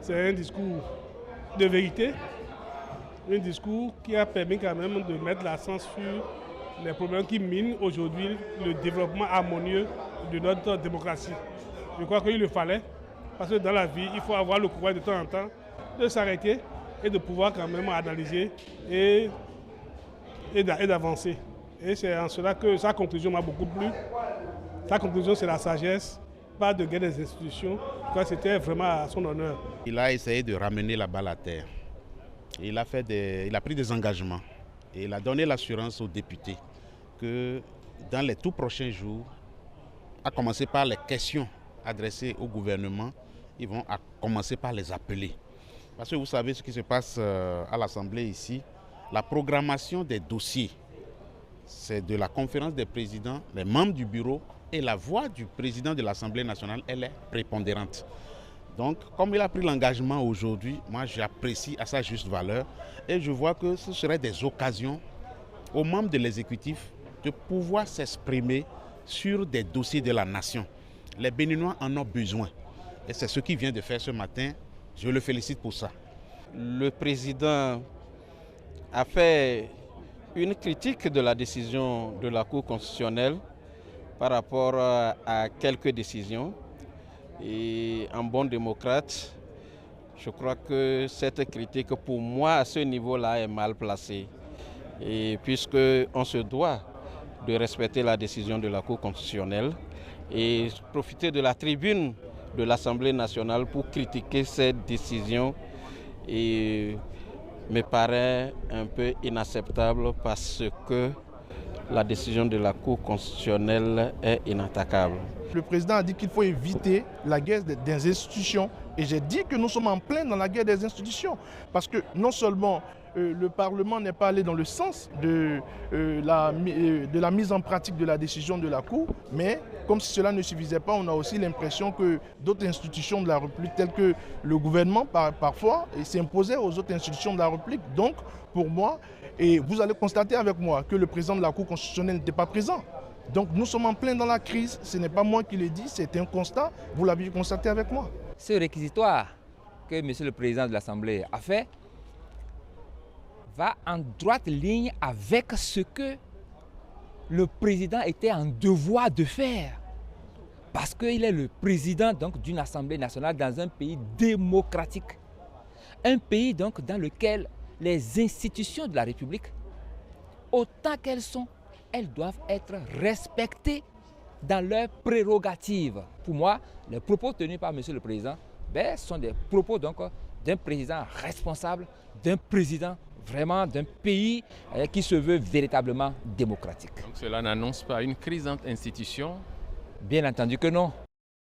C'est un discours de vérité, un discours qui a permis quand même de mettre l'accent sur les problèmes qui minent aujourd'hui le développement harmonieux de notre démocratie. Je crois qu'il le fallait, parce que dans la vie, il faut avoir le courage de temps en temps de s'arrêter et de pouvoir quand même analyser et d'avancer. Et c'est en cela que sa conclusion m'a beaucoup plu. Sa conclusion, c'est la sagesse, pas de guerre des institutions. C'était vraiment à son honneur. Il a essayé de ramener la balle à terre. Il a pris des engagements et il a donné l'assurance aux députés que dans les tout prochains jours, à commencer par les questions adressées au gouvernement, ils vont commencer par les appeler. Parce que vous savez ce qui se passe à l'Assemblée ici, la programmation des dossiers, c'est de la conférence des présidents, les membres du bureau et la voix du président de l'Assemblée nationale, elle est prépondérante. Donc, comme il a pris l'engagement aujourd'hui, moi j'apprécie à sa juste valeur et je vois que ce serait des occasions aux membres de l'exécutif de pouvoir s'exprimer sur des dossiers de la nation. Les Béninois en ont besoin et c'est ce qu'il vient de faire ce matin. Je le félicite pour ça. Le président a fait une critique de la décision de la Cour constitutionnelle par rapport à quelques décisions. Et en bon démocrate, je crois que cette critique, pour moi, à ce niveau-là, est mal placée. Et puisqu'on se doit de respecter la décision de la Cour constitutionnelle et profiter de la tribune de l'Assemblée nationale pour critiquer cette décision et me paraît un peu inacceptable parce que la décision de la Cour constitutionnelle est inattaquable. Le président a dit qu'il faut éviter la guerre des institutions. Et j'ai dit que nous sommes en plein dans la guerre des institutions. Parce que non seulement le Parlement n'est pas allé dans le sens de la mise en pratique de la décision de la Cour, mais comme si cela ne suffisait pas, on a aussi l'impression que d'autres institutions de la République, telles que le gouvernement, parfois, s'imposaient aux autres institutions de la République. Donc, pour moi, et vous allez constater avec moi que le président de la Cour constitutionnelle n'était pas présent. Donc nous sommes en plein dans la crise, ce n'est pas moi qui l'ai dit, c'est un constat, vous l'avez constaté avec moi. Ce réquisitoire que M. le Président de l'Assemblée a fait va en droite ligne avec ce que le Président était en devoir de faire. Parce qu'il est le Président d'une Assemblée nationale dans un pays démocratique. Un pays donc dans lequel les institutions de la République, autant qu'elles sont, elles doivent être respectées dans leurs prérogatives. Pour moi, les propos tenus par M. le Président sont des propos d'un président responsable, d'un président vraiment d'un pays qui se veut véritablement démocratique. Donc cela n'annonce pas une crise entre institutions? Bien entendu que non.